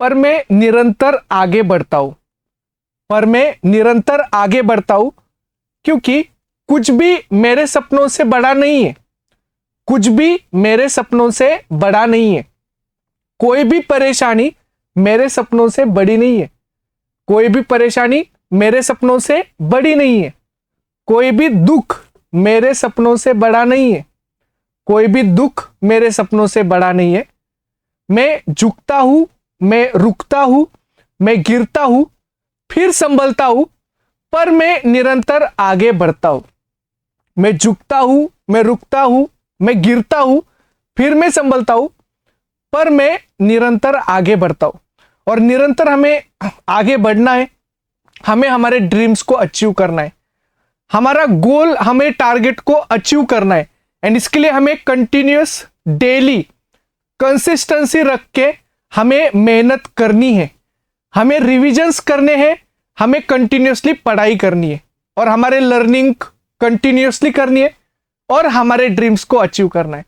पर मैं निरंतर आगे बढ़ता हूं। पर मैं निरंतर आगे बढ़ता हूं क्योंकि कुछ भी मेरे सपनों से बड़ा नहीं है। कुछ भी मेरे सपनों से बड़ा नहीं है। कोई भी परेशानी मेरे सपनों से बड़ी नहीं है। कोई भी परेशानी मेरे सपनों से बड़ी नहीं है। कोई भी दुख मेरे सपनों से बड़ा नहीं है। कोई भी दुख मेरे सपनों से बड़ा नहीं है। मैं झुकता हूं, मैं रुकता हूं, मैं गिरता हूं, फिर संभलता हूं, पर मैं निरंतर आगे बढ़ता हूं। मैं झुकता हूं, मैं रुकता हूं, मैं गिरता हूं, फिर मैं संभलता हूं, पर मैं निरंतर आगे बढ़ता हूं। और निरंतर हमें आगे बढ़ना है, हमें हमारे ड्रीम्स को अचीव करना है, हमारा गोल, हमें टारगेट को अचीव करना है। एंड इसके लिए हमें कंटिन्यूअस डेली कंसिस्टेंसी रख के हमें मेहनत करनी है, हमें रिविजन्स करने हैं, हमें कंटिन्यूअसली पढ़ाई करनी है और हमारे लर्निंग कंटिन्यूअसली करनी है और हमारे ड्रीम्स को अचीव करना है।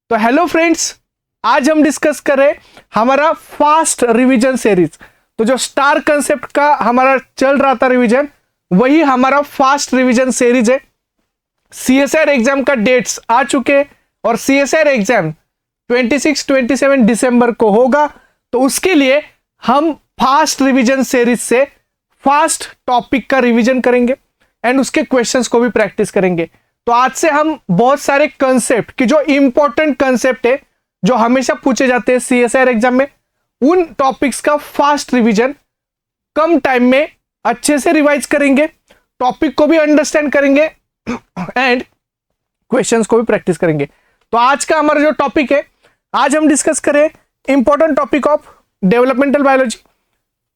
तो हेलो फ्रेंड्स, आज हम डिस्कस करें हमारा फास्ट रिवीजन सीरीज। तो जो स्टार कंसेप्ट का हमारा चल रहा था रिवीजन, वही हमारा फास्ट रिवीजन सीरीज है। सीएसआर एग्जाम का डेट्स आ चुके हैं और सीएसआर एग्जाम 26-27 दिसंबर को होगा। तो उसके लिए हम फास्ट रिवीजन सीरीज से फास्ट टॉपिक का रिवीजन करेंगे एंड उसके क्वेश्चंस को भी प्रैक्टिस करेंगे। तो आज से हम बहुत सारे कंसेप्ट की जो इंपॉर्टेंट कंसेप्ट है, जो हमेशा पूछे जाते हैं सीएसआर एग्जाम में, उन टॉपिक्स का फास्ट रिवीजन कम टाइम में अच्छे से रिवाइज करेंगे, टॉपिक को भी अंडरस्टैंड करेंगे एंड क्वेश्चंस को भी प्रैक्टिस करेंगे। तो आज का हमारा जो टॉपिक है, आज हम डिस्कस करें important topic of developmental biology,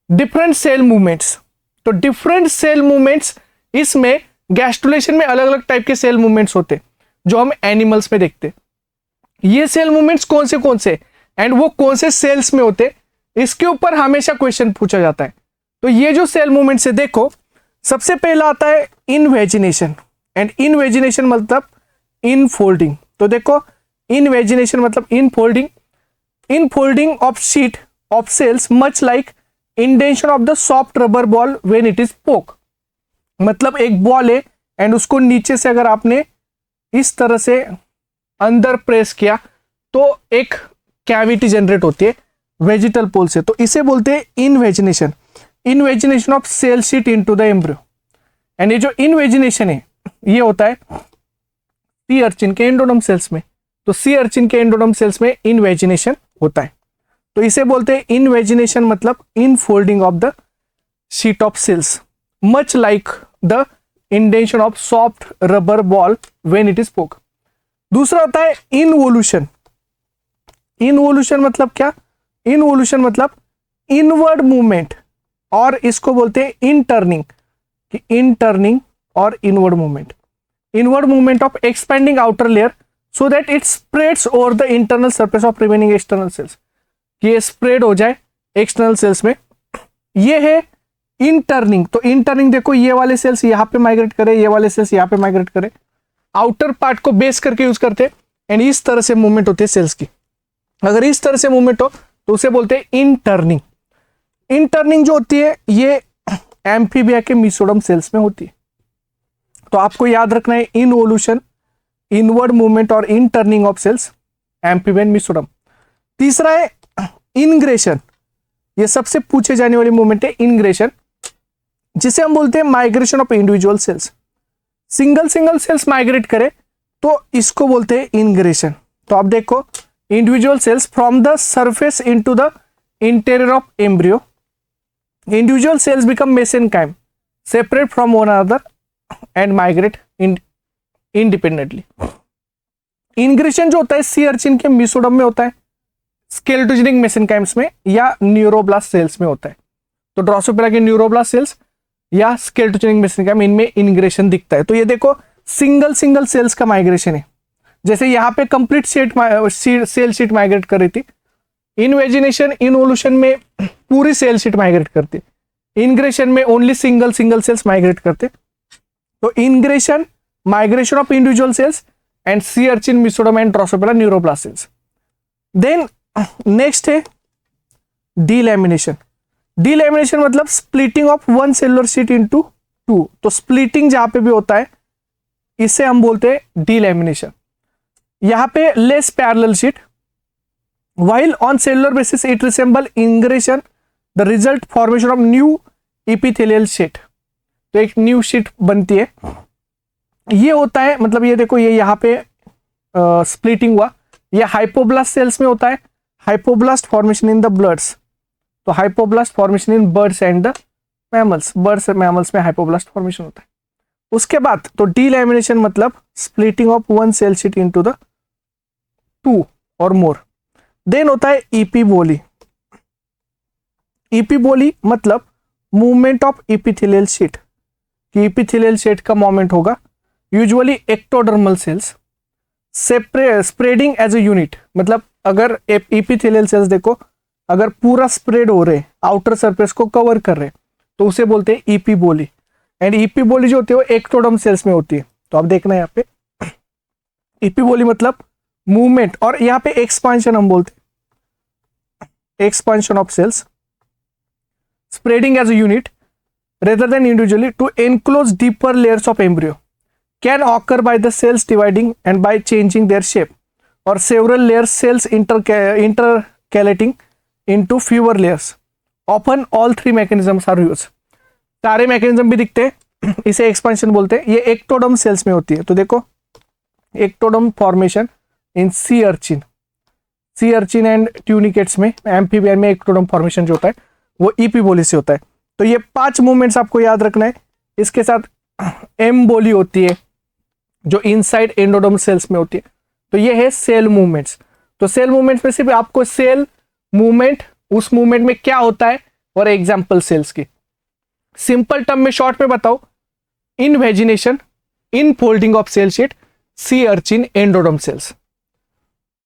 different cell movements. तो डिफरेंट सेल मूवमेंट्स, इसमें गैस्ट्रुलेशन में अलग अलग टाइप के सेल मूवमेंट्स होते हैं जो हम एनिमल्स में देखते हैं। ये सेल मूवमेंट्स कौन से एंड वो कौन से सेल्स में होते, इसके ऊपर हमेशा क्वेश्चन पूछा जाता है। तो ये जो सेल मूवमेंट्स है, देखो सबसे पहला आता है इनवेजिनेशन। एंड इनवेजिनेशन मतलब इनफोल्डिंग। तो देखो इनवेजिनेशन मतलब infolding, infolding of sheet of cells much like indentation of the soft rubber ball when it is poke. मतलब एक बॉल है एंड उसको नीचे से अगर आपने इस तरह से अंदर प्रेस किया तो एक कैविटी जनरेट होती है वेजिटल पोल से, तो इसे बोलते हैं invagination, invagination of cell sheet into the embryo. And ये जो इनवेजिनेशन है, ये होता है सी अर्चिन के एंडोडर्म सेल्स में। तो सी अर्चिन के एंडोडर्म सेल्स में इनवेजिनेशन होता है, तो इसे बोलते हैं इनवेजिनेशन मतलब infolding of the sheet of cells much like the indentation of soft rubber ball when it is poke. दूसरा होता है इनवोल्यूशन। इनवोल्यूशन मतलब क्या? इनवोल्यूशन मतलब इनवर्ड मूवमेंट, और इसको बोलते हैं इंटर्निंग, कि इंटर्निंग और inward movement, inward movement of expanding outer layer so that it spreads over the internal surface of remaining external cells, कि ये स्प्रेड हो जाए एक्सटर्नल सेल्स में। ये है इंटर्निंग। तो इंटर्निंग देखो, ये वाले सेल्स यहाँ पे माइग्रेट करे, ये वाले सेल्स यहाँ पे माइग्रेट करे, आउटर पार्ट को बेस करके यूज करते हैं एंड इस तरह से मूवमेंट होती है सेल्स की। अगर इस तरह से मूवमेंट हो तो उसे बोलते हैं इंटर्निंग। इंटर्निंग जो होती है ये एम्फीबिया के मीसोडर्म सेल्स में होती है। तो आपको याद रखना है इनवोल्यूशन, इनवर्ड मूवमेंट और inturning of cells, amphibian mesoderm. तीसरा है इनग्रेशन। ये सबसे पूछे जाने वाली मूवमेंट है इनग्रेशन, जिसे हम बोलते हैं migration of individual cells. Single cells migrate करे तो इसको बोलते हैं इनग्रेशन। तो आप देखो individual cells from the surface into the interior of embryo, individual cells become mesenchyme, separate from one another and migrate independently. Ingression जो होता है सी अर्चिन के मीसोडर्म में होता है, स्केलेटोजेनिक मेसेनकाइम्स में या न्यूरोब्लास्ट सेल्स में होता है। तो ड्रोसोफिला के न्यूरोब्लास्ट सेल्स या स्केलेटोजेनिक मेसेनकाइम, इनमें इनग्रेशन दिखता है। तो ये देखो सिंगल सेल्स का माइग्रेशन है। जैसे यहाँ पे कंप्लीट सेल शीट माइग्रेट कर रही थी, इनवेजिनेशन इनवोल्यूशन में पूरी सेल शीट माइग्रेट करती, इनग्रेशन में ओनली सिंगल सेल्स माइग्रेट करते। तो ingression, migration of individual cells and sea urchin, mesoderm and Drosophila neuroblast cells. Then next है डीलैमिनेशन। डीलैमिनेशन मतलब splitting of one cellular sheet into two. तो splitting जहां पे भी होता है इसे हम बोलते हैं डीलैमिनेशन। यहां पे less parallel sheet, while on cellular basis it resemble ingression, the result formation of new epithelial sheet। तो एक न्यू शीट बनती है, ये होता है मतलब ये देखो ये यहाँ पे स्प्लिटिंग हुआ, ये हाइपोब्लास्ट सेल्स में होता है, hypoblast formation in the birds. तो hypoblast formation in birds and the mammals, birds और मैमल्स में हाइपोब्लास्ट फॉर्मेशन होता है। उसके बाद तो डीलैमिनेशन मतलब splitting of one cell sheet into the two और मोर। देन होता है इपीबोली। इपीबोली मतलब मूवमेंट ऑफ इपिथेलियल शीट, कि इपिथेलियल शीट का मूवमेंट होगा, usually ectodermal cells spreading as a unit. मतलब अगर इपिथेलियल सेल्स देखो अगर पूरा स्प्रेड हो रहे, आउटर सरफेस को कवर कर रहे, तो उसे बोलते हैं इपीबोली। एंड इपीबोली जो होती है वो एक्टोडर्म सेल्स में होती है। तो आप देखना यहाँ पे इपीबोली मतलब मूवमेंट, और यहाँ पे एक्सपांशन हम बोलते हैं, expansion of cells spreading as a unit rather than individually to enclose deeper layers of embryo can occur by the cells dividing and by changing their shape, or several layers cells intercalating into fewer layers। often all three mechanisms are used। सारे mechanism भी दिखते हैं, इसे expansion बोलते हैं। ये ectoderm sales में होती है। तो देखो ectoderm formation in sea urchin, sea urchin and tunicates में, एम्फीबियन में एक्टोडर्म फॉर्मेशन जो होता है वो इपीबोली से होता है। तो ये 5 मूवमेंट्स आपको याद रखना है। इसके साथ एम्बोली होती है जो इनसाइड एंडोडर्म सेल्स में होती है। तो ये है सेल मूवमेंट्स। तो सेल मूवमेंट्स में सिर्फ आपको सेल मूवमेंट, उस मूवमेंट में क्या होता है और एग्जाम्पल सेल्स की। सिंपल टर्म में शॉर्ट में बताओ, invagination, in folding of cell sheet, sea urchin endoderm cells.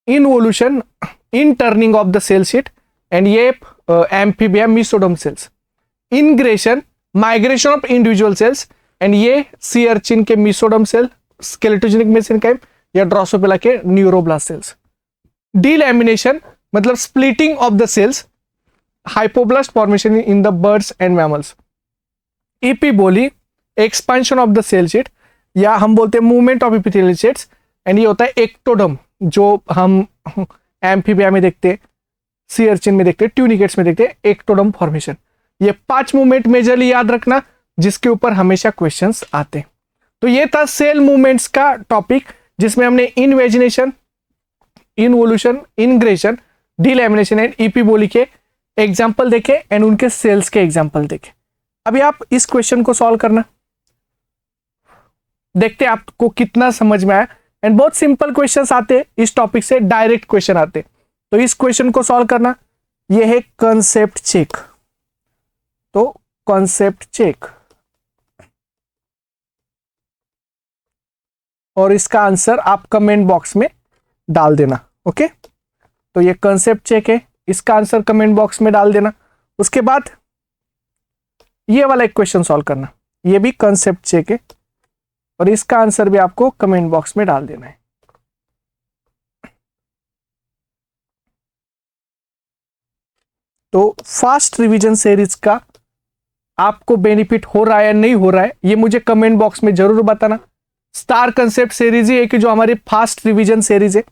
Involution, in turning of the cell sheet, and ये amphibia mesoderm cells. Ingression, migration of individual cells, and ये sea urchin के mesoderm cell, skeletogenic mesenchyme या Drosophila के neuroblast cells. Delamination मतलब splitting of the cells, hypoblast formation in the birds and mammals. Epiboly, expansion of the cell sheet, या हम बोलते हैं movement of epithelial sheets, and ये होता है एक्टोडर्म जो हम एम्फीबिया में देखते हैं, सी अर्चिन में देखते हैं, ट्यूनिकेट्स में देखते हैं, एक्टोडर्म फॉर्मेशन। ये 5 मूवमेंट मेजरली याद रखना जिसके ऊपर हमेशा क्वेश्चंस आते हैं। तो ये था सेल मूवमेंट्स का टॉपिक, जिसमें हमने इनवेजिनेशन, इनवोल्यूशन, इनग्रेशन, डीलैमिनेशन एंड इपीबोली के एग्जाम्पल देखे एंड उनके सेल्स के एग्जाम्पल देखे। अभी आप इस क्वेश्चन को सॉल्व करना, देखते हैं आपको कितना समझ में आया। एंड बहुत सिंपल क्वेश्चंस आते हैं इस टॉपिक से, डायरेक्ट क्वेश्चन आते हैं। तो इस क्वेश्चन को सॉल्व करना, ये है कॉन्सेप्ट चेक। तो कॉन्सेप्ट चेक, और इसका आंसर आप कमेंट बॉक्स में डाल देना। ओके, तो ये कॉन्सेप्ट चेक है, इसका आंसर कमेंट बॉक्स में डाल देना। उसके बाद ये वाला एक क्वेश्चन सॉल्व करना, ये भी कॉन्सेप्ट चेक है, और इसका आंसर भी आपको कमेंट बॉक्स में डाल देना है। तो फास्ट रिवीजन सीरीज का आपको बेनिफिट हो रहा है या नहीं हो रहा है, ये मुझे कमेंट बॉक्स में जरूर बताना। स्टार कंसेप्ट सीरीज ही है कि जो हमारी फास्ट रिवीजन सीरीज है,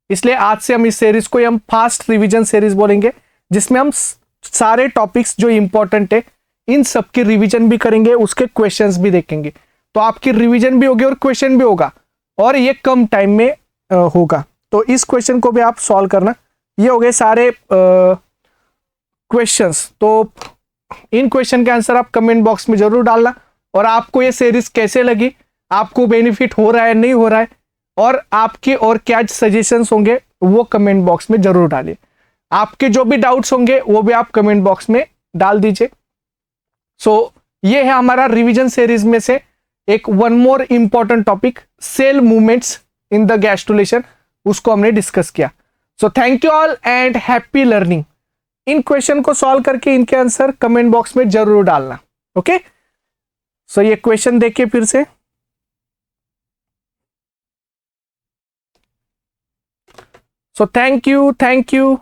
इसलिए आज से हम इस सीरीज को हम फास्ट रिवीजन सीरीज बोलेंगे, जिसमें हम सारे टॉपिक्स जो इंपॉर्टेंट है इन सब की रिवीजन भी करेंगे, उसके क्वेश्चंस भी देखेंगे। तो आपकी रिवीजन भी होगी और क्वेश्चन भी होगा, और ये कम टाइम में होगा। तो इस क्वेश्चन को भी आप सॉल्व करना। ये हो गए सारे क्वेश्चंस। तो इन क्वेश्चन के आंसर आप कमेंट बॉक्स में जरूर डालना, और आपको ये सीरीज कैसे लगी, आपको बेनिफिट हो रहा है नहीं हो रहा है, और आपके और क्या सजेशंस होंगे वो कमेंट बॉक्स में जरूर डालिए। आपके जो भी डाउट्स होंगे वो भी आप कमेंट बॉक्स में डाल दीजिए। सो ये है हमारा रिवीजन सीरीज में से एक one more important topic, cell movements in the gastrulation, उसको हमने डिस्कस किया। So thank you all and happy learning. इन क्वेश्चन को सॉल्व करके इनके आंसर कमेंट बॉक्स में जरूर डालना। ओके, सो ये क्वेश्चन देखिए फिर से। सो थैंक यू।